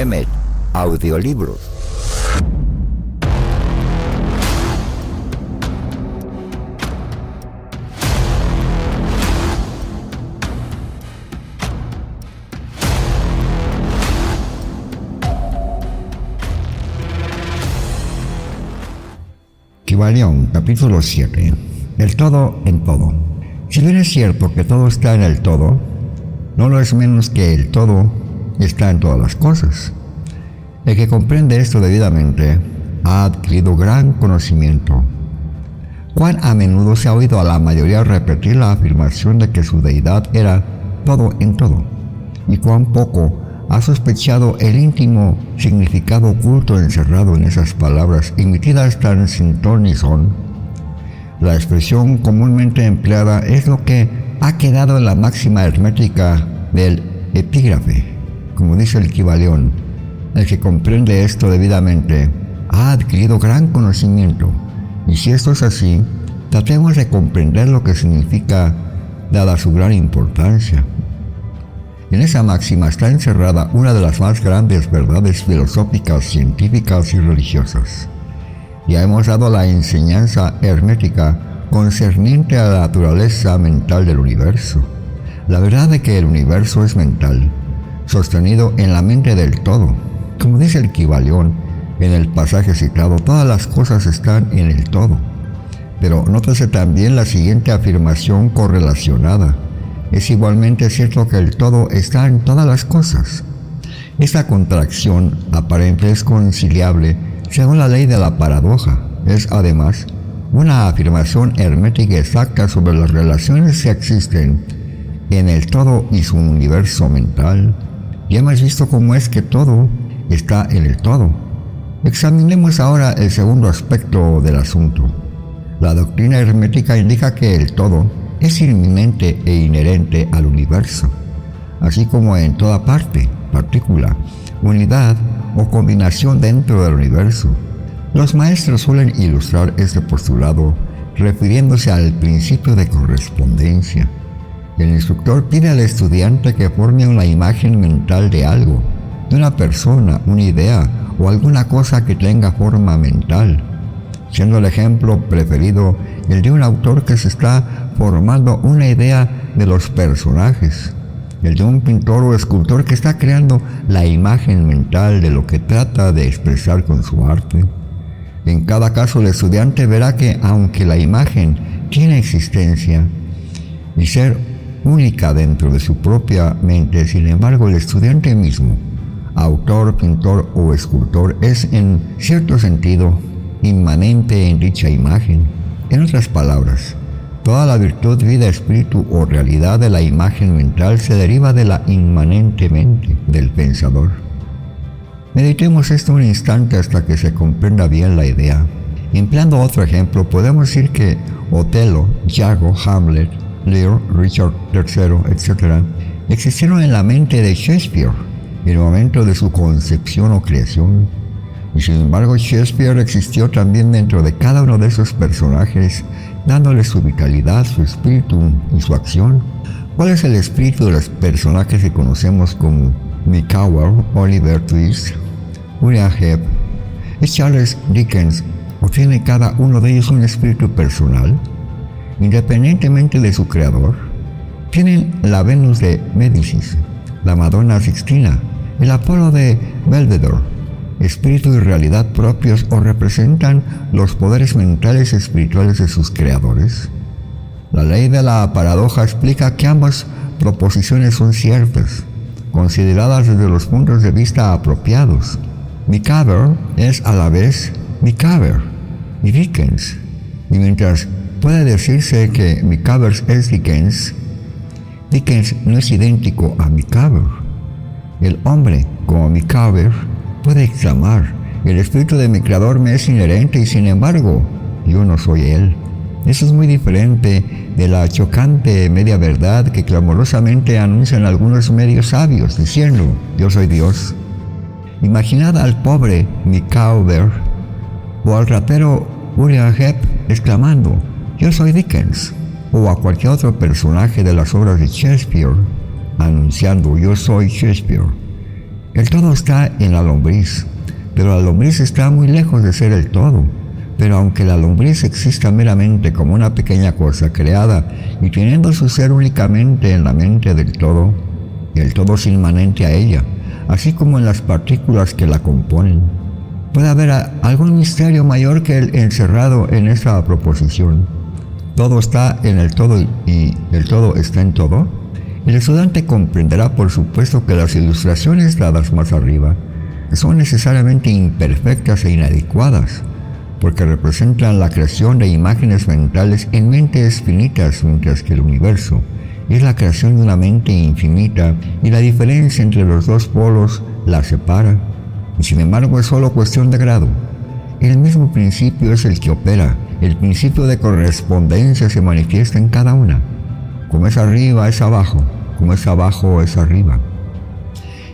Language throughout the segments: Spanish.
Emmet Audiolibros. Kybalión, capítulo 7. El todo en todo. Si bien es cierto que todo está en el todo, no lo es menos que el todo está en todas las cosas. El que comprende esto debidamente ha adquirido gran conocimiento. Cuán a menudo se ha oído a la mayoría repetir la afirmación de que su deidad era todo en todo, y cuán poco ha sospechado el íntimo significado oculto encerrado en esas palabras emitidas tan sin ton ni son. La expresión comúnmente empleada es lo que ha quedado en la máxima hermética del epígrafe. Como dice el Kybalión, el que comprende esto debidamente ha adquirido gran conocimiento, y si esto es así, tratemos de comprender lo que significa dada su gran importancia. En esa máxima está encerrada una de las más grandes verdades filosóficas, científicas y religiosas. Ya hemos dado la enseñanza hermética concerniente a la naturaleza mental del universo. La verdad de que el universo es mental, sostenido en la mente del todo. Como dice el Kybalión en el pasaje citado, todas las cosas están en el todo. Pero nótese también la siguiente afirmación correlacionada. Es igualmente cierto que el todo está en todas las cosas. Esta contracción aparente es conciliable según la ley de la paradoja. Es además una afirmación hermética exacta sobre las relaciones que existen en el todo y su universo mental. Ya hemos visto cómo es que todo está en el todo. Examinemos ahora el segundo aspecto del asunto. La doctrina hermética indica que el todo es inminente e inherente al universo, así como en toda parte, partícula, unidad o combinación dentro del universo. Los maestros suelen ilustrar este postulado refiriéndose al principio de correspondencia. El instructor pide al estudiante que forme una imagen mental de algo, de una persona, una idea o alguna cosa que tenga forma mental, siendo el ejemplo preferido el de un autor que se está formando una idea de los personajes, el de un pintor o escultor que está creando la imagen mental de lo que trata de expresar con su arte. En cada caso el estudiante verá que aunque la imagen tiene existencia y ser única dentro de su propia mente, sin embargo el estudiante mismo, autor, pintor o escultor, es en cierto sentido inmanente en dicha imagen. En otras palabras, toda la virtud, vida, espíritu o realidad de la imagen mental se deriva de la inmanente mente del pensador. Meditemos esto un instante hasta que se comprenda bien la idea. Empleando otro ejemplo, podemos decir que Otelo, Iago, Hamlet, Lear, Richard III, etc. existieron en la mente de Shakespeare en el momento de su concepción o creación. Y sin embargo, Shakespeare existió también dentro de cada uno de esos personajes, dándole su vitalidad, su espíritu y su acción. ¿Cuál es el espíritu de los personajes que conocemos como Micawber, Oliver Twist, Uriah Heep? ¿Es Charles Dickens o tiene cada uno de ellos un espíritu personal, independientemente de su creador? Tienen la Venus de Médicis, la Madonna Sixtina, el Apolo de Belvedere, espíritu y realidad propios, o representan los poderes mentales y espirituales de sus creadores. La ley de la paradoja explica que ambas proposiciones son ciertas, consideradas desde los puntos de vista apropiados. Micawber es a la vez Micawber y Dickens, y mientras puede decirse que Micawber es Dickens, Dickens no es idéntico a Micawber. El hombre, como Micawber, puede exclamar: el espíritu de mi creador me es inherente y sin embargo, yo no soy él. Eso es muy diferente de la chocante media verdad que clamorosamente anuncian algunos medios sabios, diciendo: yo soy Dios. Imaginad al pobre Micawber o al rapero Uriah Heep exclamando: yo soy Dickens, o a cualquier otro personaje de las obras de Shakespeare anunciando: yo soy Shakespeare. El todo está en la lombriz, pero la lombriz está muy lejos de ser el todo. Pero aunque la lombriz exista meramente como una pequeña cosa creada y teniendo su ser únicamente en la mente del todo, el todo es inmanente a ella, así como en las partículas que la componen. Puede haber algún misterio mayor que el encerrado en esa proposición. Todo está en el todo y el todo está en todo. El estudiante comprenderá, por supuesto, que las ilustraciones dadas más arriba son necesariamente imperfectas e inadecuadas, porque representan la creación de imágenes mentales en mentes finitas, mientras que el universo es la creación de una mente infinita y la diferencia entre los dos polos la separa. Y sin embargo es solo cuestión de grado. El mismo principio es el que opera. El principio de correspondencia se manifiesta en cada una. Como es arriba es abajo, como es abajo es arriba.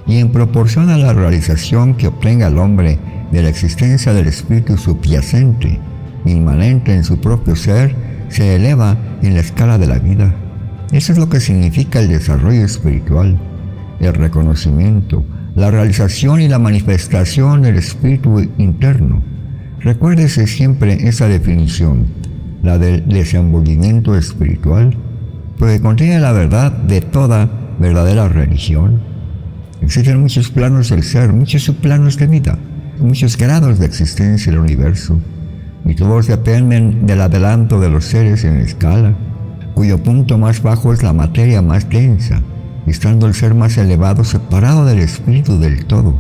Y en proporción a la realización que obtenga el hombre de la existencia del espíritu subyacente, inmanente en su propio ser, se eleva en la escala de la vida. Eso es lo que significa el desarrollo espiritual, el reconocimiento, la realización y la manifestación del espíritu interno. Recuérdese siempre esa definición, la del desenvolvimiento espiritual, porque contiene la verdad de toda verdadera religión. Existen muchos planos del ser, muchos subplanos de vida, muchos grados de existencia del universo, y todos dependen del adelanto de los seres en escala, cuyo punto más bajo es la materia más densa, estando el ser más elevado separado del espíritu del todo,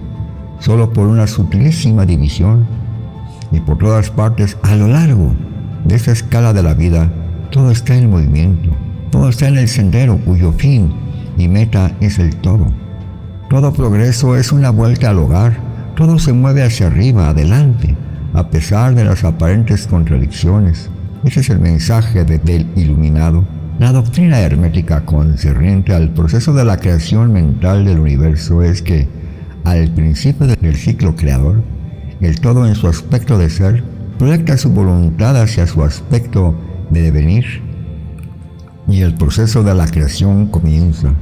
solo por una sutilísima división. Y por todas partes, a lo largo de esta escala de la vida, todo está en movimiento, todo está en el sendero cuyo fin y meta es el todo. Todo progreso es una vuelta al hogar, todo se mueve hacia arriba, adelante, a pesar de las aparentes contradicciones. Ese es el mensaje del iluminado. La doctrina hermética concerniente al proceso de la creación mental del universo es que, al principio del ciclo creador, el todo en su aspecto de ser proyecta su voluntad hacia su aspecto de devenir, y el proceso de la creación comienza.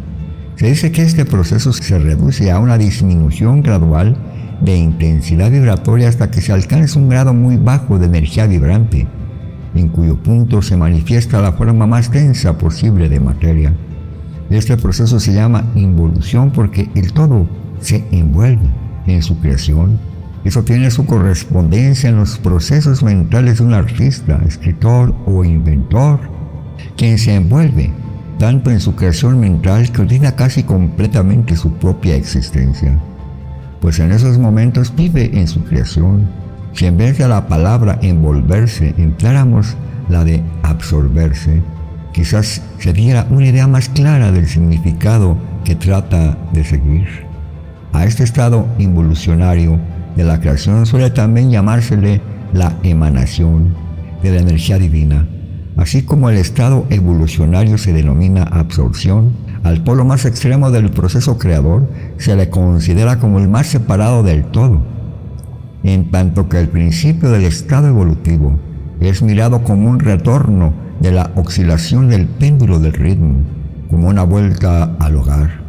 Se dice que este proceso se reduce a una disminución gradual de intensidad vibratoria hasta que se alcanza un grado muy bajo de energía vibrante, en cuyo punto se manifiesta la forma más densa posible de materia. Este proceso se llama involución porque el todo se envuelve en su creación. Eso tiene su correspondencia en los procesos mentales de un artista, escritor o inventor, quien se envuelve tanto en su creación mental que olvida casi completamente su propia existencia, pues en esos momentos vive en su creación. Si en vez de la palabra envolverse empleáramos la de absorberse, quizás se diera una idea más clara del significado que trata de seguir. A este estado involucionario de la creación suele también llamársele la emanación de la energía divina. Así como el estado evolucionario se denomina absorción, al polo más extremo del proceso creador se le considera como el más separado del todo, en tanto que el principio del estado evolutivo es mirado como un retorno de la oscilación del péndulo del ritmo, como una vuelta al hogar.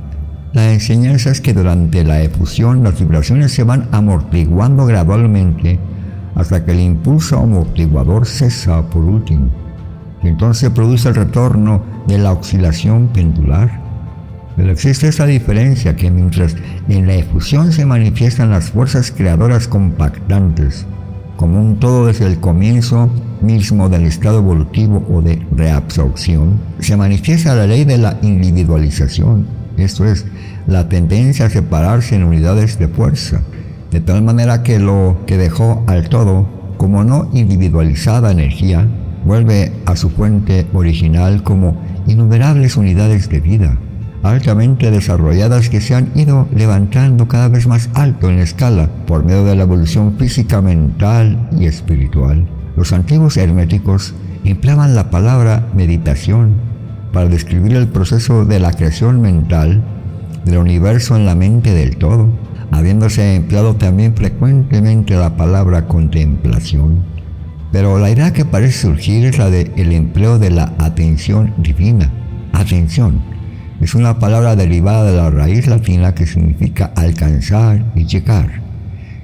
La enseñanza es que durante la efusión las vibraciones se van amortiguando gradualmente hasta que el impulso amortiguador cesa por último. Y entonces se produce el retorno de la oscilación pendular. Pero existe esa diferencia que mientras en la efusión se manifiestan las fuerzas creadoras compactantes, como un todo desde el comienzo mismo del estado evolutivo o de reabsorción, se manifiesta la ley de la individualización, esto es, la tendencia a separarse en unidades de fuerza, de tal manera que lo que dejó al todo como no individualizada energía, vuelve a su fuente original como innumerables unidades de vida, altamente desarrolladas que se han ido levantando cada vez más alto en escala por medio de la evolución física, mental y espiritual. Los antiguos herméticos empleaban la palabra meditación para describir el proceso de la creación mental del universo en la mente del todo, habiéndose empleado también frecuentemente la palabra contemplación. Pero la idea que parece surgir es la del empleo de la atención divina. Atención, Es una palabra derivada de la raíz latina que significa alcanzar y llegar.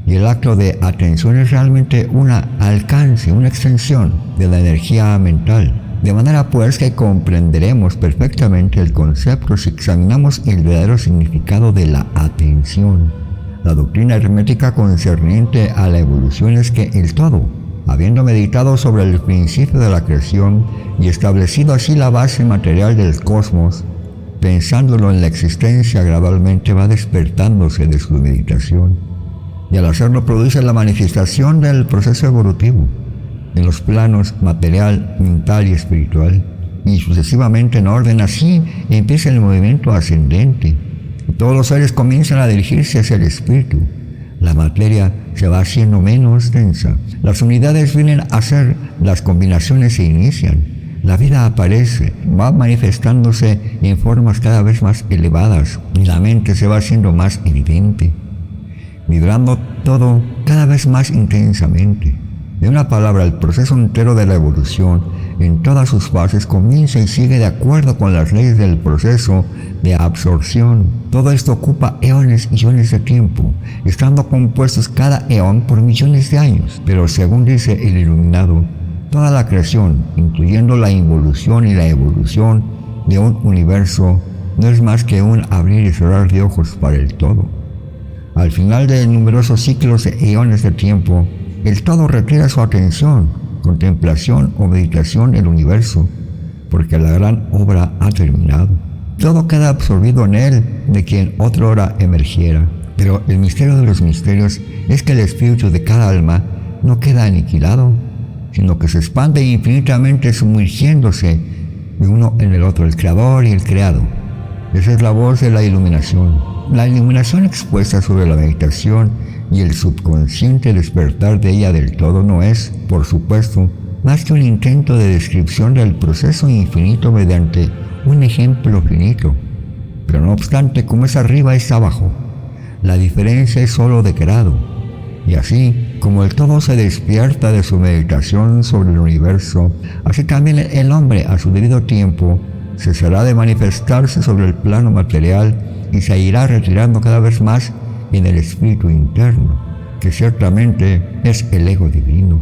Y el acto de atención es realmente un alcance, una extensión de la energía mental. De manera pues que comprenderemos perfectamente el concepto si examinamos el verdadero significado de la atención. La doctrina hermética concerniente a la evolución es que el todo, habiendo meditado sobre el principio de la creación y establecido así la base material del cosmos, pensándolo en la existencia gradualmente va despertándose de su meditación, y al hacerlo produce la manifestación del proceso evolutivo en los planos material, mental y espiritual, y sucesivamente en orden. Así empieza el movimiento ascendente, y todos los seres comienzan a dirigirse hacia el espíritu. La materia se va haciendo menos densa, las unidades vienen a ser, las combinaciones se inician, la vida aparece, va manifestándose en formas cada vez más elevadas, y la mente se va haciendo más evidente, vibrando todo cada vez más intensamente. De una palabra, el proceso entero de la evolución, en todas sus fases, comienza y sigue de acuerdo con las leyes del proceso de absorción. Todo esto ocupa eones y eones de tiempo, estando compuestos cada eón por millones de años. Pero según dice el iluminado, toda la creación, incluyendo la involución y la evolución de un universo, no es más que un abrir y cerrar de ojos para el todo. Al final de numerosos ciclos de eones de tiempo, el todo retira su atención, contemplación o meditación del universo, porque la gran obra ha terminado. Todo queda absorbido en él, de quien otrora emergiera. Pero el misterio de los misterios es que el espíritu de cada alma no queda aniquilado, sino que se expande infinitamente sumergiéndose de uno en el otro, el creador y el creado. Esa es la voz de la iluminación. La iluminación expuesta sobre la meditación y el subconsciente despertar de ella del todo no es, por supuesto, más que un intento de descripción del proceso infinito mediante un ejemplo finito. Pero no obstante, como es arriba es abajo, la diferencia es solo de grado. Y así, como el todo se despierta de su meditación sobre el universo, así también el hombre, a su debido tiempo, cesará de manifestarse sobre el plano material y se irá retirando cada vez más en el espíritu interno, que ciertamente es el ego divino.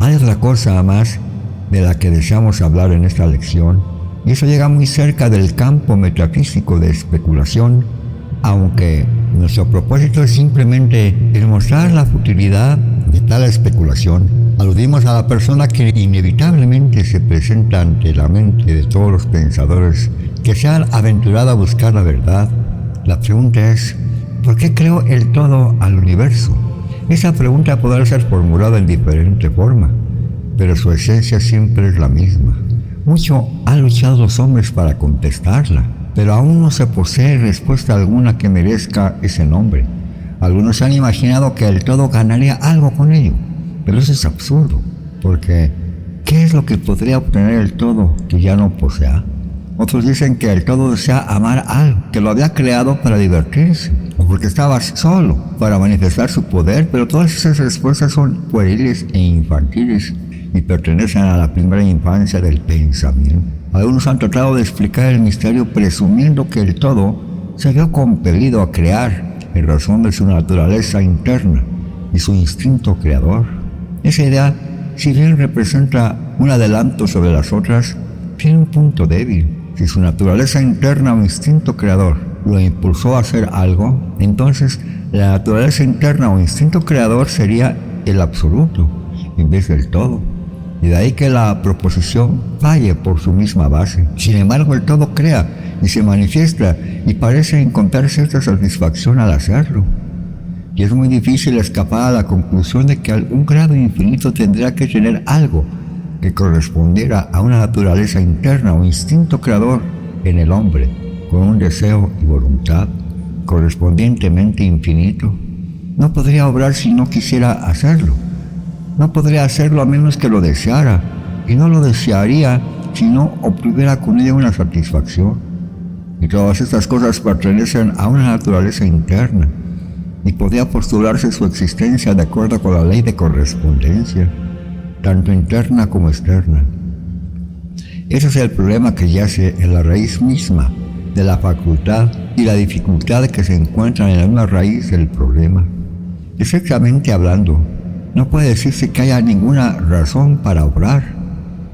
Hay otra cosa más de la que deseamos hablar en esta lección, y eso llega muy cerca del campo metafísico de especulación, aunque nuestro propósito es simplemente demostrar la futilidad de tal especulación. Aludimos a la persona que inevitablemente se presenta ante la mente de todos los pensadores que se han aventurado a buscar la verdad. La pregunta es, ¿por qué creó el todo al universo? Esa pregunta podrá ser formulada en diferente forma, pero su esencia siempre es la misma. Mucho han luchado los hombres para contestarla, pero aún no se posee respuesta alguna que merezca ese nombre. Algunos han imaginado que el todo ganaría algo con ello, pero eso es absurdo, porque ¿qué es lo que podría obtener el todo que ya no posea? Otros dicen que el todo desea amar algo, que lo había creado para divertirse, o porque estaba solo para manifestar su poder, pero todas esas respuestas son pueriles e infantiles y pertenecen a la primera infancia del pensamiento. Algunos han tratado de explicar el misterio presumiendo que el todo se vio compelido a crear en razón de su naturaleza interna y su instinto creador. Esa idea, si bien representa un adelanto sobre las otras, tiene un punto débil. Si su naturaleza interna o instinto creador lo impulsó a hacer algo, entonces la naturaleza interna o instinto creador sería el absoluto en vez del todo. Y de ahí que la proposición falle por su misma base. Sin embargo, el todo crea y se manifiesta y parece encontrar cierta satisfacción al hacerlo. Y es muy difícil escapar a la conclusión de que un grado infinito tendría que tener algo que correspondiera a una naturaleza interna o instinto creador en el hombre, con un deseo y voluntad correspondientemente infinito. No podría obrar si no quisiera hacerlo. No podría hacerlo a menos que lo deseara, y no lo desearía si no obtuviera con ella una satisfacción. Y todas estas cosas pertenecen a una naturaleza interna, y podía postularse su existencia de acuerdo con la ley de correspondencia, tanto interna como externa. Ese es el problema que yace en la raíz misma de la facultad y la dificultad que se encuentran en la misma raíz del problema. Exactamente hablando, no puede decirse que haya ninguna razón para obrar,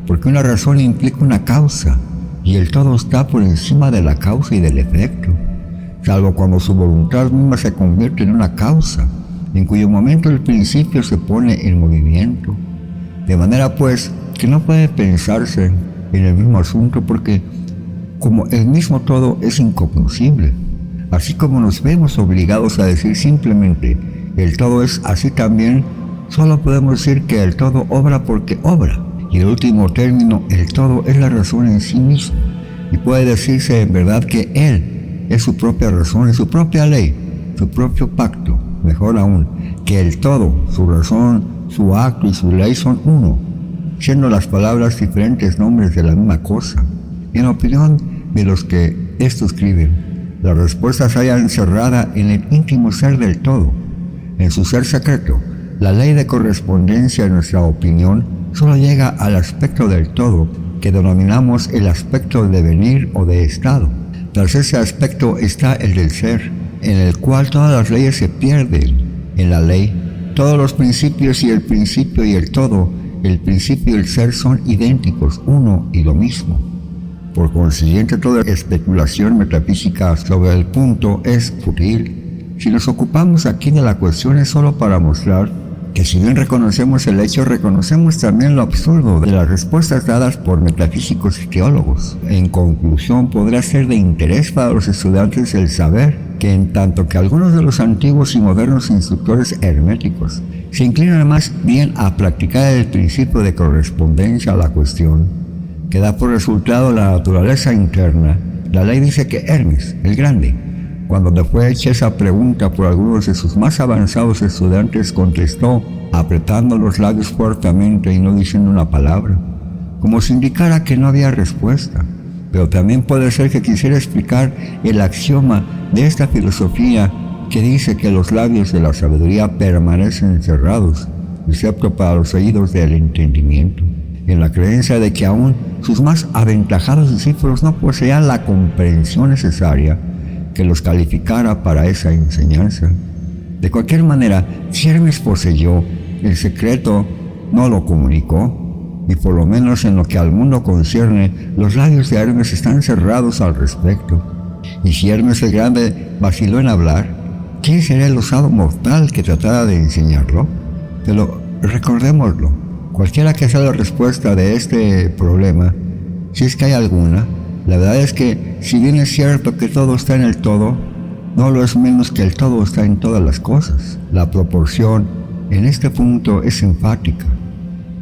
porque una razón implica una causa, y el todo está por encima de la causa y del efecto, salvo cuando su voluntad misma se convierte en una causa, en cuyo momento el principio se pone en movimiento. De manera pues que no puede pensarse en el mismo asunto porque como el mismo todo es incognoscible, así como nos vemos obligados a decir simplemente el todo es así también, solo podemos decir que el todo obra porque obra, y en último término el todo es la razón en sí mismo, y puede decirse en verdad que él es su propia razón y su propia ley, su propio pacto, mejor aún, que el todo, su razón, su acto y su ley son uno, siendo las palabras diferentes nombres de la misma cosa. En opinión de los que esto escriben, la respuesta se halla encerrada en el íntimo ser del todo, en su ser secreto. La ley de correspondencia, en nuestra opinión, solo llega al aspecto del todo, que denominamos el aspecto de devenir o de estado. Tras ese aspecto está el del ser, en el cual todas las leyes se pierden. En la ley, todos los principios y el principio y el todo, el principio y el ser son idénticos, uno y lo mismo. Por consiguiente, toda especulación metafísica sobre el punto es fútil. Si nos ocupamos aquí de la cuestión es solo para mostrar que si bien reconocemos el hecho, reconocemos también lo absurdo de las respuestas dadas por metafísicos y teólogos. En conclusión, podrá ser de interés para los estudiantes el saber que en tanto que algunos de los antiguos y modernos instructores herméticos se inclinan más bien a practicar el principio de correspondencia a la cuestión, que da por resultado la naturaleza interna, la ley dice que Hermes, el Grande, cuando le fue hecha esa pregunta por algunos de sus más avanzados estudiantes, contestó apretando los labios fuertemente y no diciendo una palabra, como si indicara que no había respuesta. Pero también puede ser que quisiera explicar el axioma de esta filosofía que dice que los labios de la sabiduría permanecen cerrados, excepto para los oídos del entendimiento, en la creencia de que aún sus más aventajados discípulos no poseían la comprensión necesaria que los calificara para esa enseñanza. De cualquier manera, si Hermes poseyó el secreto, no lo comunicó, y por lo menos en lo que al mundo concierne, los labios de Hermes están cerrados al respecto. Y si Hermes el Grande vaciló en hablar, ¿quién sería el osado mortal que tratara de enseñarlo? Pero recordémoslo, cualquiera que sea la respuesta de este problema, si es que hay alguna, la verdad es que, si bien es cierto que todo está en el todo, no lo es menos que el todo está en todas las cosas. La proporción en este punto es enfática.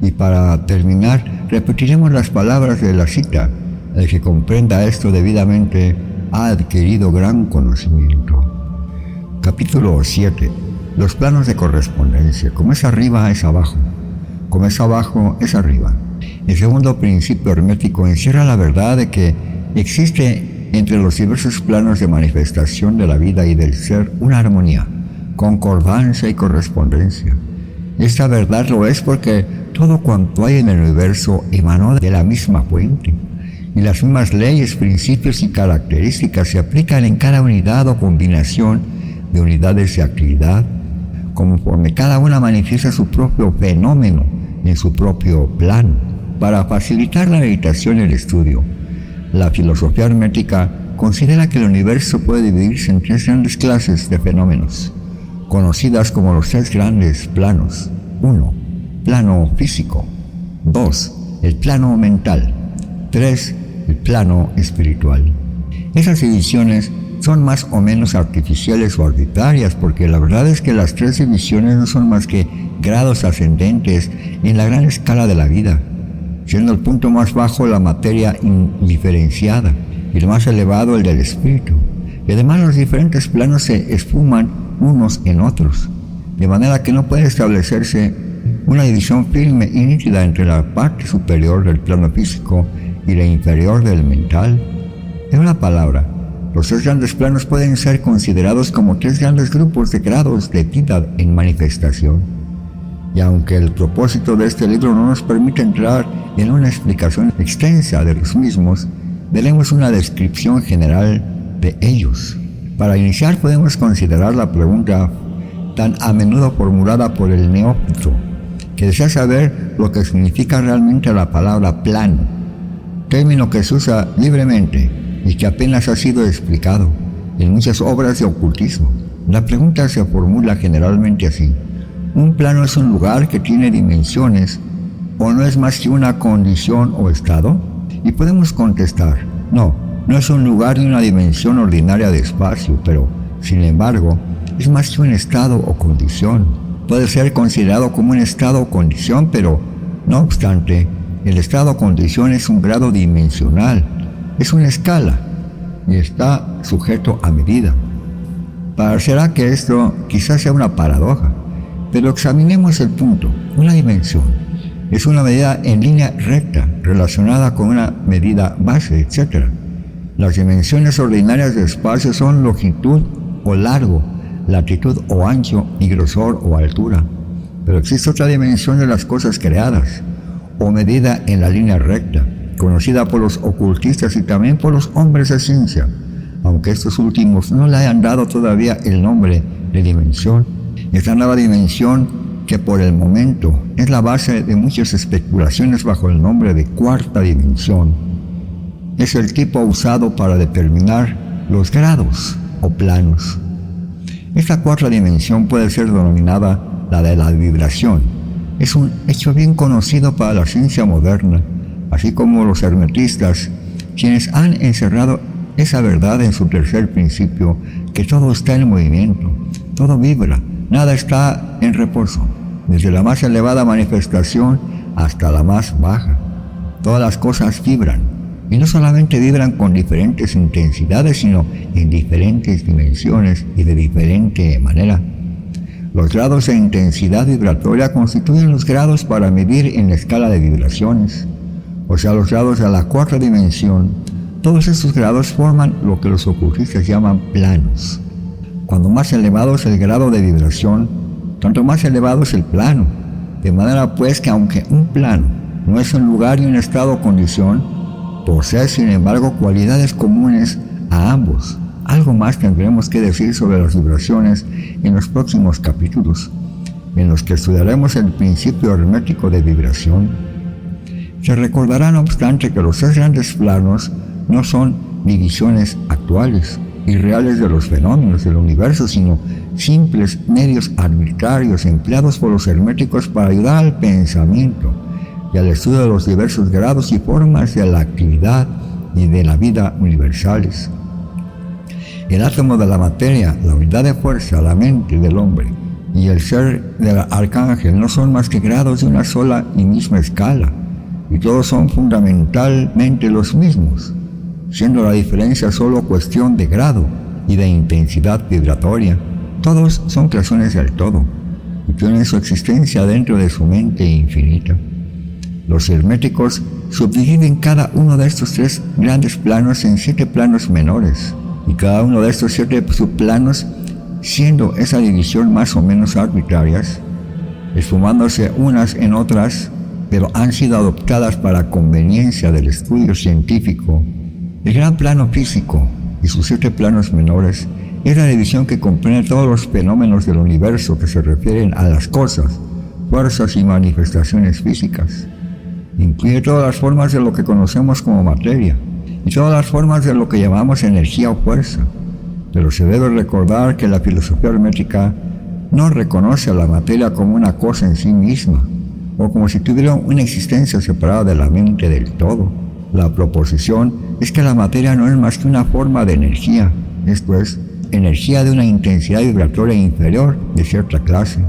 Y para terminar, repetiremos las palabras de la cita. El que comprenda esto debidamente ha adquirido gran conocimiento. Capítulo 7. Los planos de correspondencia. Como es arriba, es abajo. Como es abajo, es arriba. El segundo principio hermético encierra la verdad de que existe entre los diversos planos de manifestación de la vida y del ser una armonía, concordancia y correspondencia. Esta verdad lo es porque todo cuanto hay en el universo emanó de la misma fuente, y las mismas leyes, principios y características se aplican en cada unidad o combinación de unidades de actividad, conforme cada una manifiesta su propio fenómeno en su propio plano. Para facilitar la meditación y el estudio, la filosofía hermética considera que el universo puede dividirse en tres grandes clases de fenómenos, conocidas como los tres grandes planos. 1. Plano físico. 2. El plano mental. 3. El plano espiritual. Esas divisiones son más o menos artificiales o arbitrarias, porque la verdad es que las tres divisiones no son más que grados ascendentes en la gran escala de la vida, siendo el punto más bajo la materia indiferenciada y el más elevado el del espíritu. Y además los diferentes planos se esfuman unos en otros, de manera que no puede establecerse una división firme y nítida entre la parte superior del plano físico y la inferior del mental. En una palabra, los tres grandes planos pueden ser considerados como tres grandes grupos de grados de vida en manifestación. Y aunque el propósito de este libro no nos permite entrar en una explicación extensa de los mismos, veremos una descripción general de ellos. Para iniciar podemos considerar la pregunta tan a menudo formulada por el neófito, que desea saber lo que significa realmente la palabra plano, término que se usa libremente y que apenas ha sido explicado en muchas obras de ocultismo. La pregunta se formula generalmente así: ¿un plano es un lugar que tiene dimensiones o no es más que una condición o estado? Y podemos contestar: no es un lugar ni una dimensión ordinaria de espacio, pero, sin embargo, es más que un estado o condición. Puede ser considerado como un estado o condición, pero, no obstante, el estado o condición es un grado dimensional, es una escala, y está sujeto a medida. Parecerá que esto quizás sea una paradoja, pero examinemos el punto. Una dimensión es una medida en línea recta, relacionada con una medida base, etc. Las dimensiones ordinarias de espacio son longitud o largo, latitud o ancho y grosor o altura. Pero existe otra dimensión de las cosas creadas, o medida en la línea recta, conocida por los ocultistas y también por los hombres de ciencia, aunque estos últimos no le hayan dado todavía el nombre de dimensión. Esta nueva dimensión, que por el momento es la base de muchas especulaciones bajo el nombre de cuarta dimensión, es el tipo usado para determinar los grados o planos. Esta cuarta dimensión puede ser denominada la de la vibración. Es un hecho bien conocido para la ciencia moderna, así como los hermetistas, quienes han encerrado esa verdad en su tercer principio, que todo está en movimiento, todo vibra, nada está en reposo, desde la más elevada manifestación hasta la más baja. Todas las cosas vibran, y no solamente vibran con diferentes intensidades, sino en diferentes dimensiones y de diferente manera. Los grados de intensidad vibratoria constituyen los grados para medir en la escala de vibraciones, o sea, los grados de la cuarta dimensión. Todos estos grados forman lo que los ocultistas llaman planos. Cuando más elevado es el grado de vibración, tanto más elevado es el plano, de manera pues que aunque un plano no es un lugar ni un estado o condición, posee sin embargo cualidades comunes a ambos. Algo más tendremos que decir sobre las vibraciones en los próximos capítulos, en los que estudiaremos el principio hermético de vibración. Se recordará no obstante que los tres grandes planos no son divisiones actuales y reales de los fenómenos del universo, sino simples medios arbitrarios empleados por los herméticos para ayudar al pensamiento y al estudio de los diversos grados y formas de la actividad y de la vida universales. El átomo de la materia, la unidad de fuerza, la mente del hombre y el ser del arcángel no son más que grados de una sola y misma escala, y todos son fundamentalmente los mismos, siendo la diferencia solo cuestión de grado y de intensidad vibratoria. Todos son creaciones del todo y tienen su existencia dentro de su mente infinita. Los herméticos subdividen cada uno de estos tres grandes planos en 7 planos menores, y cada uno de estos 7 subplanos, siendo esa división más o menos arbitrarias, esfumándose unas en otras, pero han sido adoptadas para conveniencia del estudio científico. El gran plano físico y sus 7 planos menores es la división que comprende todos los fenómenos del universo que se refieren a las cosas, fuerzas y manifestaciones físicas. Incluye todas las formas de lo que conocemos como materia y todas las formas de lo que llamamos energía o fuerza. Pero se debe recordar que la filosofía hermética no reconoce a la materia como una cosa en sí misma, o como si tuviera una existencia separada de la mente del todo. La proposición es que la materia no es más que una forma de energía, esto es, energía de una intensidad vibratoria inferior de cierta clase.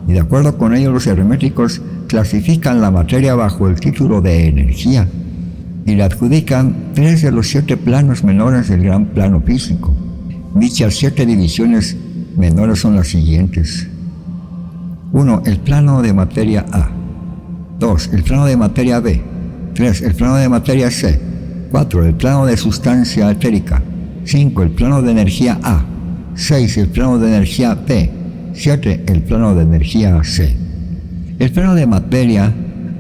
Y de acuerdo con ello, los herméticos clasifican la materia bajo el título de energía y le adjudican 3 de los 7 planos menores del gran plano físico. Dichas 7 divisiones menores son las siguientes: 1. El plano de materia A. 2. El plano de materia B. 3. El plano de materia C. 4. El plano de sustancia etérica. 5. El plano de energía A. 6. El plano de energía B. 7. El plano de energía C. El plano de materia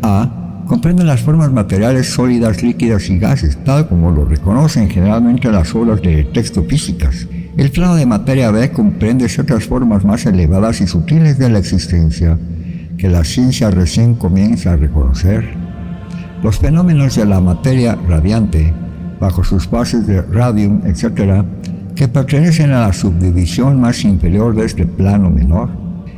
A comprende las formas materiales sólidas, líquidas y gases, tal como lo reconocen generalmente las obras de texto físicas. El plano de materia B comprende ciertas formas más elevadas y sutiles de la existencia que la ciencia recién comienza a reconocer. Los fenómenos de la materia radiante, bajo sus bases de radium, etc., que pertenecen a la subdivisión más inferior de este plano menor.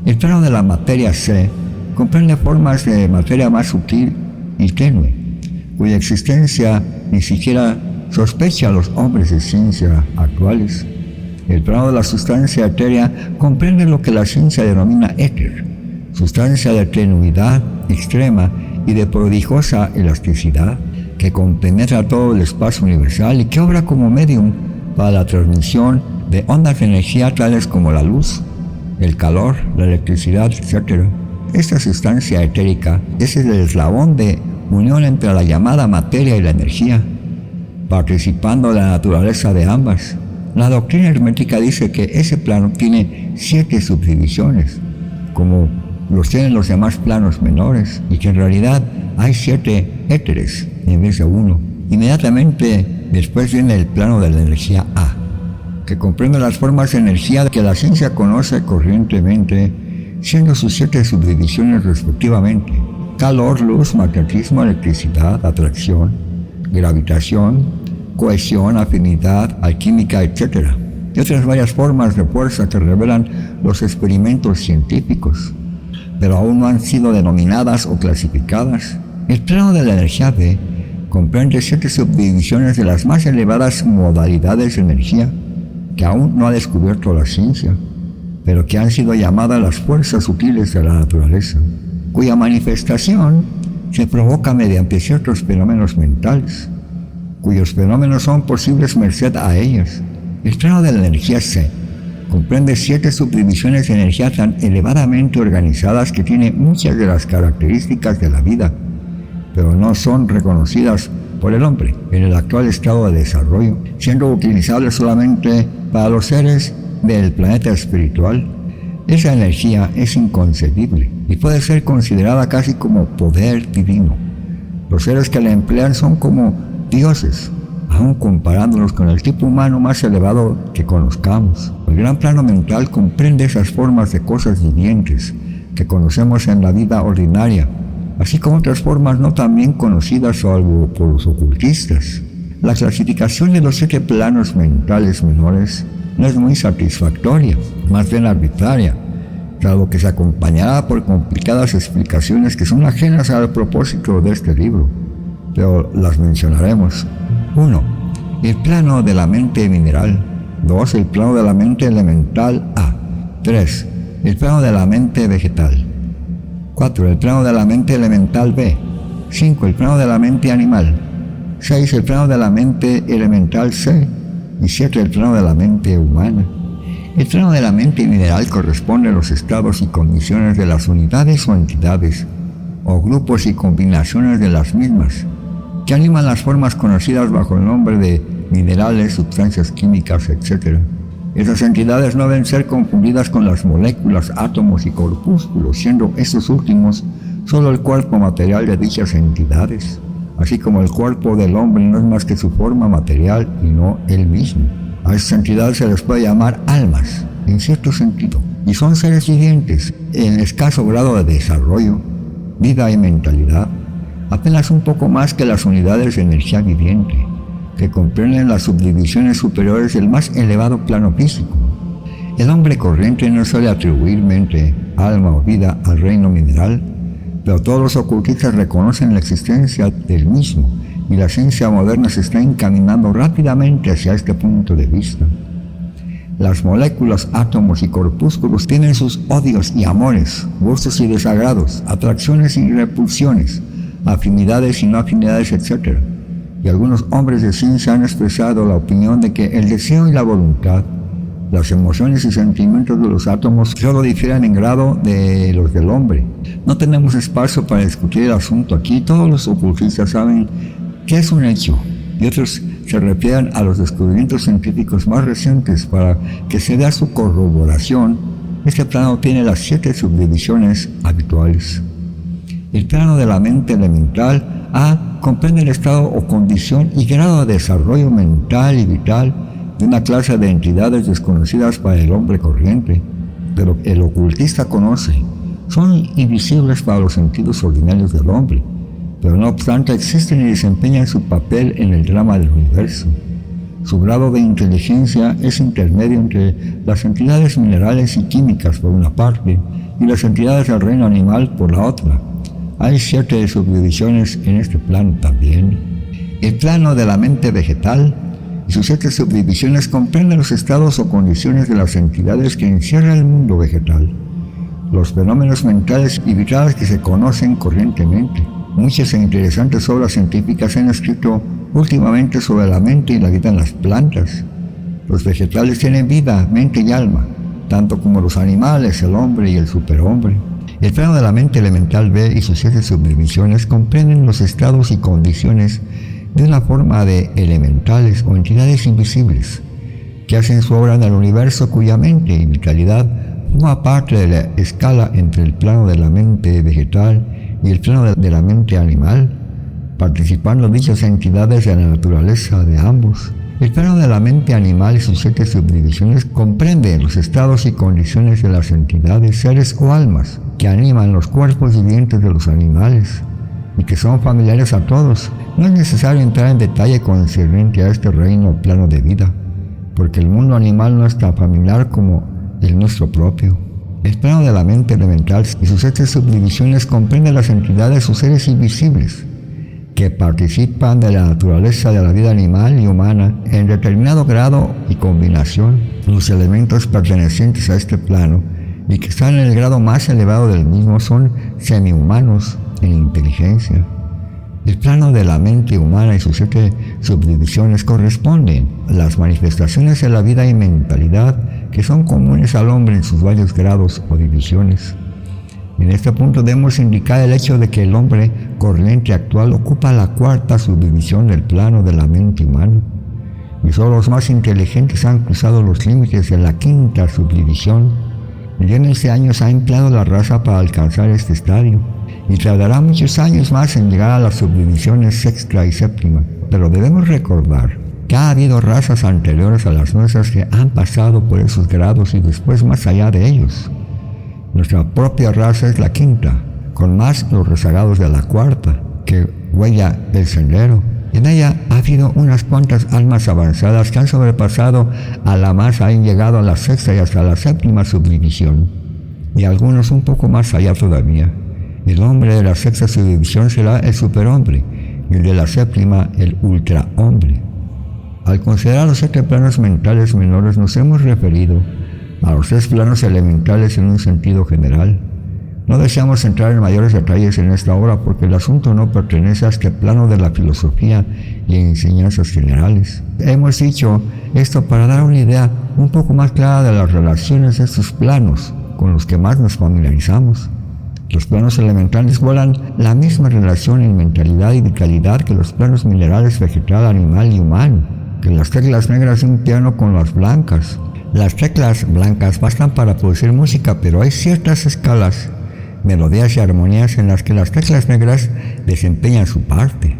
El plano de la materia C comprende formas de materia más sutil y tenue, cuya existencia ni siquiera sospecha a los hombres de ciencia actuales. El plano de la sustancia etérea comprende lo que la ciencia denomina éter, sustancia de tenuidad extrema y de prodigiosa elasticidad, que compenetra todo el espacio universal y que obra como medium para la transmisión de ondas de energía tales como la luz, el calor, la electricidad, etc. Esta sustancia etérica es el eslabón de unión entre la llamada materia y la energía, participando de la naturaleza de ambas. La doctrina hermética dice que ese plano tiene 7 subdivisiones, como los tienen los demás planos menores, y que en realidad hay 7 éteres en vez de 1. Inmediatamente después viene el plano de la energía A, que comprende las formas de energía que la ciencia conoce corrientemente, siendo sus 7 subdivisiones respectivamente: calor, luz, magnetismo, electricidad, atracción, gravitación, cohesión, afinidad, alquímica, etc. Y otras varias formas de fuerza que revelan los experimentos científicos, pero aún no han sido denominadas o clasificadas. El plano de la energía B comprende 7 subdivisiones de las más elevadas modalidades de energía que aún no ha descubierto la ciencia, pero que han sido llamadas las fuerzas sutiles de la naturaleza, cuya manifestación se provoca mediante ciertos fenómenos mentales, cuyos fenómenos son posibles merced a ellas. El plano de la energía C comprende 7 subdivisiones de energía tan elevadamente organizadas que tienen muchas de las características de la vida, pero no son reconocidas por el hombre en el actual estado de desarrollo, siendo utilizables solamente para los seres del planeta espiritual. Esa energía es inconcebible y puede ser considerada casi como poder divino. Los seres que la emplean son como dioses, aún comparándolos con el tipo humano más elevado que conozcamos. El gran plano mental comprende esas formas de cosas vivientes que conocemos en la vida ordinaria, así como otras formas no tan bien conocidas salvo por los ocultistas. La clasificación de los 7 planos mentales menores no es muy satisfactoria, más bien arbitraria, salvo que se acompañará por complicadas explicaciones que son ajenas al propósito de este libro, pero las mencionaremos. 1. El plano de la mente mineral. 2. El plano de la mente elemental A. 3. El plano de la mente vegetal. 4. El plano de la mente elemental B. 5. El plano de la mente animal. 6. El plano de la mente elemental C. Y 7. El plano de la mente humana. El plano de la mente mineral corresponde a los estados y condiciones de las unidades o entidades, o grupos y combinaciones de las mismas, que animan las formas conocidas bajo el nombre de minerales, sustancias químicas, etc. Esas entidades no deben ser confundidas con las moléculas, átomos y corpúsculos, siendo estos últimos solo el cuerpo material de dichas entidades, así como el cuerpo del hombre no es más que su forma material y no él mismo. A esas entidades se les puede llamar almas, en cierto sentido, y son seres vivientes en escaso grado de desarrollo, vida y mentalidad, apenas un poco más que las unidades de energía viviente, que comprenden las subdivisiones superiores del más elevado plano físico. El hombre corriente no suele atribuir mente, alma o vida al reino mineral, pero todos los ocultistas reconocen la existencia del mismo, y la ciencia moderna se está encaminando rápidamente hacia este punto de vista. Las moléculas, átomos y corpúsculos tienen sus odios y amores, gustos y desagrados, atracciones y repulsiones, afinidades y no afinidades, etc. Y algunos hombres de ciencia han expresado la opinión de que el deseo y la voluntad, las emociones y sentimientos de los átomos solo difieren en grado de los del hombre. No tenemos espacio para discutir el asunto aquí. Todos los ocultistas saben que es un hecho, y otros se refieren a los descubrimientos científicos más recientes para que se dé su corroboración. Este plano tiene las 7 subdivisiones habituales. El plano de la mente elemental A comprende el estado o condición y grado de desarrollo mental y vital de una clase de entidades desconocidas para el hombre corriente, pero el ocultista conoce. Son invisibles para los sentidos ordinarios del hombre, pero no obstante existen y desempeñan su papel en el drama del universo. Su grado de inteligencia es intermedio entre las entidades minerales y químicas por una parte y las entidades del reino animal por la otra. Hay 7 subdivisiones en este plano también. El plano de la mente vegetal y sus 7 subdivisiones comprenden los estados o condiciones de las entidades que encierra el mundo vegetal, los fenómenos mentales y vitales que se conocen corrientemente. Muchas e interesantes obras científicas se han escrito últimamente sobre la mente y la vida en las plantas. Los vegetales tienen vida, mente y alma, tanto como los animales, el hombre y el superhombre. El plano de la mente elemental B y sus 7 subdivisiones comprenden los estados y condiciones de una forma de elementales o entidades invisibles que hacen su obra en el universo, cuya mente y vitalidad forma parte de la escala entre el plano de la mente vegetal y el plano de la mente animal, participando dichas entidades de la naturaleza de ambos. El plano de la mente animal y sus 7 subdivisiones comprende los estados y condiciones de las entidades, seres o almas que animan los cuerpos vivientes de los animales y que son familiares a todos. No es necesario entrar en detalle concerniente a este reino o plano de vida, porque el mundo animal no es tan familiar como el nuestro propio. El plano de la mente elemental y sus 7 subdivisiones comprende las entidades o seres invisibles que participan de la naturaleza de la vida animal y humana en determinado grado y combinación. Los elementos pertenecientes a este plano y que están en el grado más elevado del mismo son semihumanos en inteligencia. El plano de la mente humana y sus 7 subdivisiones corresponden a las manifestaciones de la vida y mentalidad que son comunes al hombre en sus varios grados o divisiones. En este punto debemos indicar el hecho de que el hombre corriente actual ocupa la 4ª subdivisión del plano de la mente humana, y solo los más inteligentes han cruzado los límites de la 5ª subdivisión. Millones de años ha empleado la raza para alcanzar este estadio, y tardará muchos años más en llegar a las subdivisiones 6ª y 7ª, pero debemos recordar que ha habido razas anteriores a las nuestras que han pasado por esos grados y después más allá de ellos. Nuestra propia raza es la 5ª, con más los rezagados de la 4ª, que huella el sendero. En ella ha habido unas cuantas almas avanzadas que han sobrepasado a la masa, han llegado a la 6ª y hasta la 7ª subdivisión, y algunos un poco más allá todavía. El hombre de la 6ª subdivisión será el superhombre, y el de la 7ª el ultrahombre. Al considerar los 7 planos mentales menores nos hemos referido a los 3 planos elementales en un sentido general. No deseamos entrar en mayores detalles en esta obra porque el asunto no pertenece a este plano de la filosofía y enseñanzas generales. Hemos dicho esto para dar una idea un poco más clara de las relaciones de estos planos con los que más nos familiarizamos. Los planos elementales guardan la misma relación en mentalidad y vitalidad que los planos minerales, vegetal, animal y humano, que las teclas negras de un piano con las blancas. Las teclas blancas bastan para producir música, pero hay ciertas escalas, melodías y armonías en las que las teclas negras desempeñan su parte,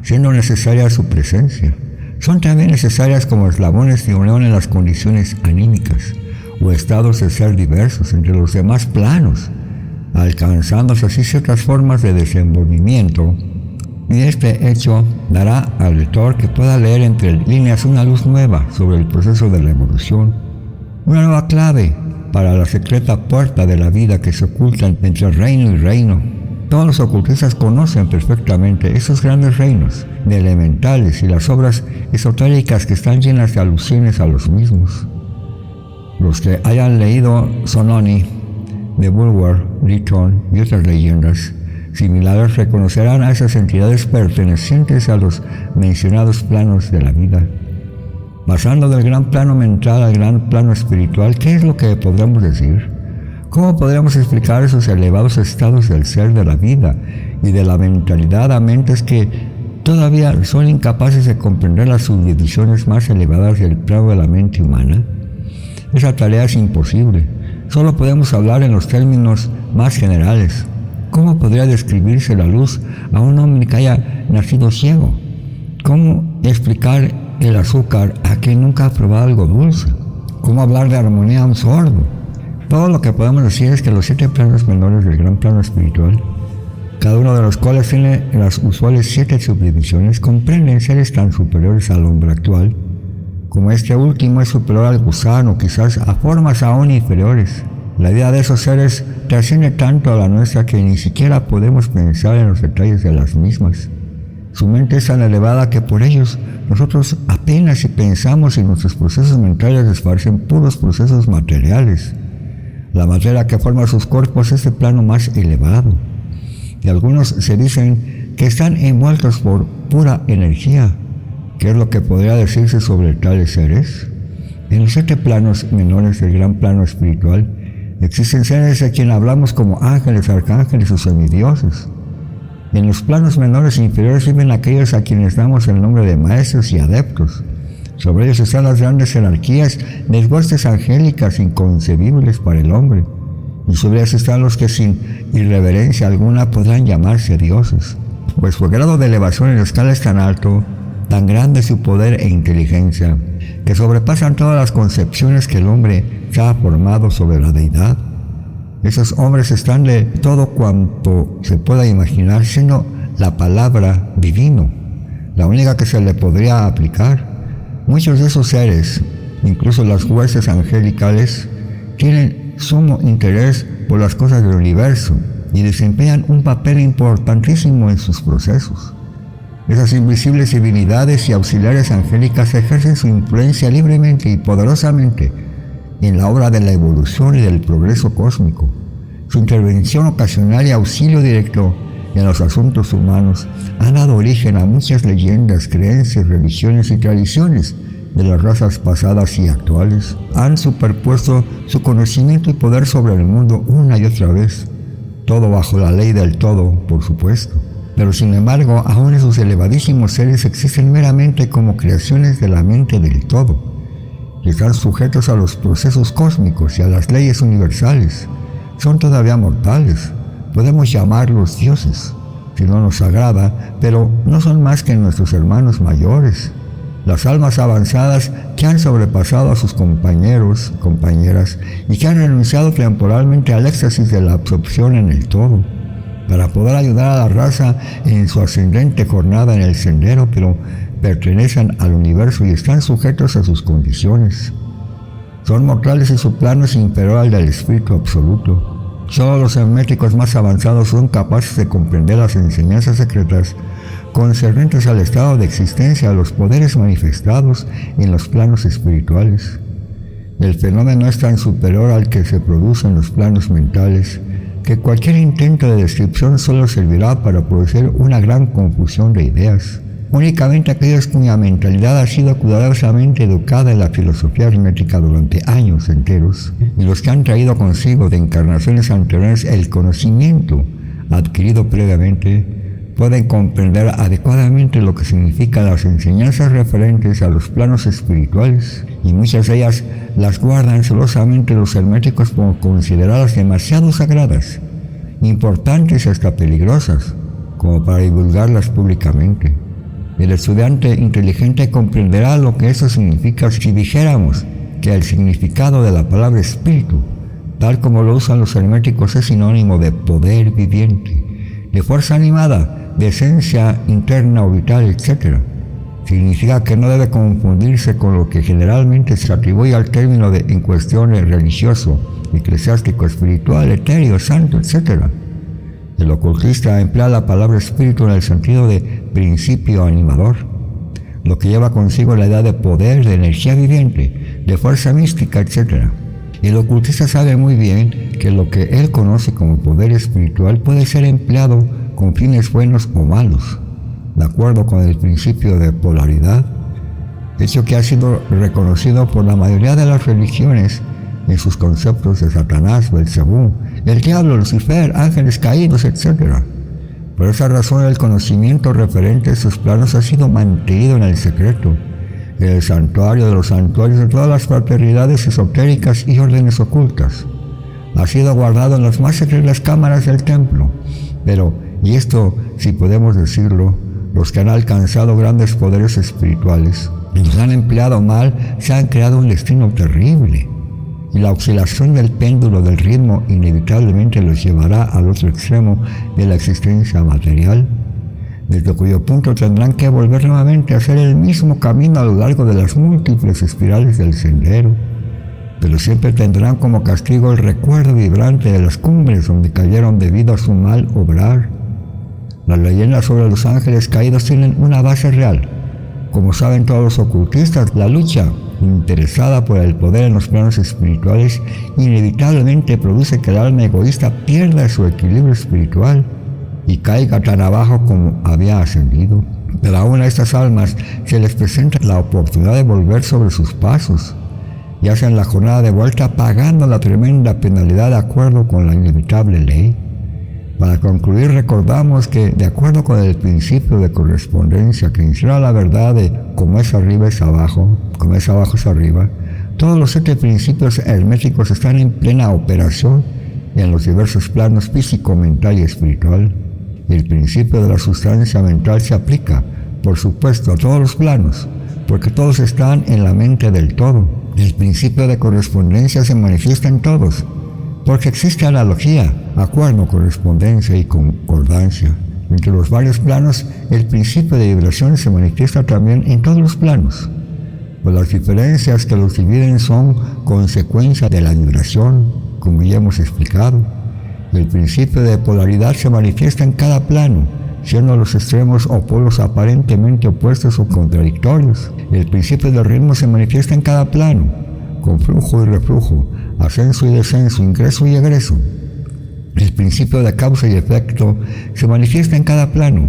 siendo necesaria su presencia. Son también necesarias como eslabones de unión en las condiciones anímicas o estados de ser diversos entre los demás planos, alcanzándose así ciertas formas de desenvolvimiento. Y este hecho dará al lector que pueda leer entre líneas una luz nueva sobre el proceso de la evolución, una nueva clave para la secreta puerta de la vida que se oculta entre reino y reino. Todos los ocultistas conocen perfectamente esos grandes reinos de elementales y las obras esotéricas que están llenas de alusiones a los mismos. Los que hayan leído Sononi, de Bulwer Lytton y otras leyendas similares reconocerán a esas entidades pertenecientes a los mencionados planos de la vida. Pasando del gran plano mental al gran plano espiritual, ¿qué es lo que podremos decir? ¿Cómo podremos explicar esos elevados estados del ser, de la vida y de la mentalidad a mentes que todavía son incapaces de comprender las subdivisiones más elevadas del plano de la mente humana? Esa tarea es imposible. Solo podemos hablar en los términos más generales. ¿Cómo podría describirse la luz a un hombre que haya nacido ciego? ¿Cómo explicar el azúcar a quien nunca ha probado algo dulce? ¿Cómo hablar de armonía a un sordo? Todo lo que podemos decir es que los 7 planos menores del gran plano espiritual, cada uno de los cuales tiene las usuales 7 subdivisiones, comprenden seres tan superiores al hombre actual, como este último es superior al gusano, quizás a formas aún inferiores. La idea de esos seres trasciende tanto a la nuestra que ni siquiera podemos pensar en los detalles de las mismas. Su mente es tan elevada que por ellos nosotros apenas si pensamos y nuestros procesos mentales esparcen puros procesos materiales. La materia que forma sus cuerpos es el plano más elevado. Y algunos se dicen que están envueltos por pura energía. ¿Qué es lo que podría decirse sobre tales seres? En los 7 planos menores del gran plano espiritual existen seres de quien hablamos como ángeles, arcángeles o semidioses. En los planos menores e inferiores viven aquellos a quienes damos el nombre de maestros y adeptos. Sobre ellos están las grandes jerarquías de huestes angélicas inconcebibles para el hombre. Y sobre ellos están los que sin irreverencia alguna podrán llamarse dioses. Pues su grado de elevación en la escala es tan alto, tan grande su poder e inteligencia, que sobrepasan todas las concepciones que el hombre ya ha formado sobre la deidad. Esos hombres están de todo cuanto se pueda imaginar, siendo la palabra divino la única que se le podría aplicar. Muchos de esos seres, incluso las huestes angelicales, tienen sumo interés por las cosas del universo y desempeñan un papel importantísimo en sus procesos. Esas invisibles divinidades y auxiliares angélicas ejercen su influencia libremente y poderosamente en la obra de la evolución y del progreso cósmico. Su intervención ocasional y auxilio directo en los asuntos humanos ha dado origen a muchas leyendas, creencias, religiones y tradiciones de las razas pasadas y actuales. Han superpuesto su conocimiento y poder sobre el mundo una y otra vez, todo bajo la ley del todo, por supuesto. Pero sin embargo, aún esos elevadísimos seres existen meramente como creaciones de la mente del todo, que están sujetos a los procesos cósmicos y a las leyes universales. Son todavía mortales, podemos llamarlos dioses, si no nos agrada, pero no son más que nuestros hermanos mayores, las almas avanzadas que han sobrepasado a sus compañeros, compañeras, y que han renunciado temporalmente al éxtasis de la absorción en el todo, para poder ayudar a la raza en su ascendente jornada en el sendero, pero pertenecen al universo y están sujetos a sus condiciones. Son mortales y su plano es inferior al del espíritu absoluto. Solo los herméticos más avanzados son capaces de comprender las enseñanzas secretas concernientes al estado de existencia de los poderes manifestados en los planos espirituales. El fenómeno es tan superior al que se produce en los planos mentales que cualquier intento de descripción solo servirá para producir una gran confusión de ideas. Únicamente aquellos cuya mentalidad ha sido cuidadosamente educada en la filosofía hermética durante años enteros, y los que han traído consigo de encarnaciones anteriores el conocimiento adquirido previamente, pueden comprender adecuadamente lo que significan las enseñanzas referentes a los planos espirituales, y muchas de ellas las guardan celosamente los herméticos por consideradas demasiado sagradas, importantes y hasta peligrosas, como para divulgarlas públicamente. El estudiante inteligente comprenderá lo que eso significa si dijéramos que el significado de la palabra espíritu, tal como lo usan los herméticos, es sinónimo de poder viviente, de fuerza animada, de esencia interna o vital, etc. Significa que no debe confundirse con lo que generalmente se atribuye al término en cuestión de religioso, eclesiástico, espiritual, etéreo, santo, etc. El ocultista emplea la palabra espíritu en el sentido de principio animador, lo que lleva consigo la idea de poder, de energía viviente, de fuerza mística, etc. El ocultista sabe muy bien que lo que él conoce como poder espiritual puede ser empleado con fines buenos o malos, de acuerdo con el principio de polaridad, hecho que ha sido reconocido por la mayoría de las religiones en sus conceptos de Satanás, Belcebú, el diablo, Lucifer, ángeles caídos, etc. Por esa razón el conocimiento referente a sus planos ha sido mantenido en el secreto, en el santuario de los santuarios de todas las fraternidades esotéricas y órdenes ocultas. Ha sido guardado en las más secretas cámaras del templo. Pero, y esto si podemos decirlo, los que han alcanzado grandes poderes espirituales y los han empleado mal, se han creado un destino terrible. Y la oscilación del péndulo del ritmo inevitablemente los llevará al otro extremo de la existencia material, desde cuyo punto tendrán que volver nuevamente a hacer el mismo camino a lo largo de las múltiples espirales del sendero, pero siempre tendrán como castigo el recuerdo vibrante de las cumbres donde cayeron debido a su mal obrar. Las leyendas sobre los ángeles caídos tienen una base real. Como saben todos los ocultistas, la lucha interesada por el poder en los planos espirituales inevitablemente produce que el alma egoísta pierda su equilibrio espiritual y caiga tan abajo como había ascendido. Pero aún a estas almas se les presenta la oportunidad de volver sobre sus pasos y hacen la jornada de vuelta pagando la tremenda penalidad de acuerdo con la inevitable ley. Para concluir, recordamos que, de acuerdo con el principio de correspondencia que encierra la verdad de como es arriba es abajo, como es abajo es arriba, todos los 7 principios herméticos están en plena operación en los diversos planos físico, mental y espiritual. El principio de la sustancia mental se aplica, por supuesto, a todos los planos, porque todos están en la mente del todo. El principio de correspondencia se manifiesta en todos, porque existe analogía, acuerdo, correspondencia y concordancia. Entre los varios planos, el principio de vibración se manifiesta también en todos los planos, pues las diferencias que los dividen son consecuencia de la vibración, como ya hemos explicado. El principio de polaridad se manifiesta en cada plano, siendo los extremos o polos aparentemente opuestos o contradictorios. El principio del ritmo se manifiesta en cada plano, con flujo y reflujo, ascenso y descenso, ingreso y egreso. El principio de causa y efecto se manifiesta en cada plano,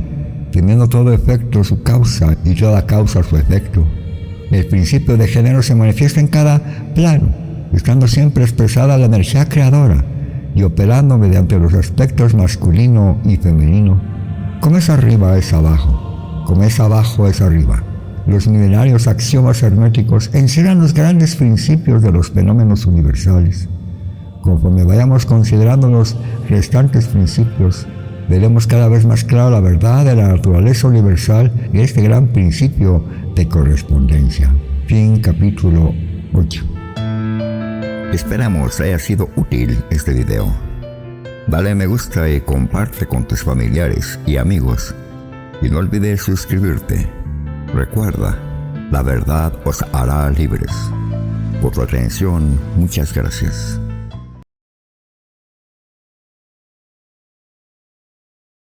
teniendo todo efecto su causa y toda causa su efecto. El principio de género se manifiesta en cada plano, estando siempre expresada la energía creadora y operando mediante los aspectos masculino y femenino. Como es arriba es abajo, como es abajo es arriba. Los milenarios axiomas herméticos encierran los grandes principios de los fenómenos universales. Conforme vayamos considerando los restantes principios, veremos cada vez más claro la verdad de la naturaleza universal y este gran principio de correspondencia. Fin capítulo 8. Esperamos haya sido útil este video. Dale me gusta y comparte con tus familiares y amigos. Y no olvides suscribirte. Recuerda, la verdad os hará libres. Por tu atención, muchas gracias.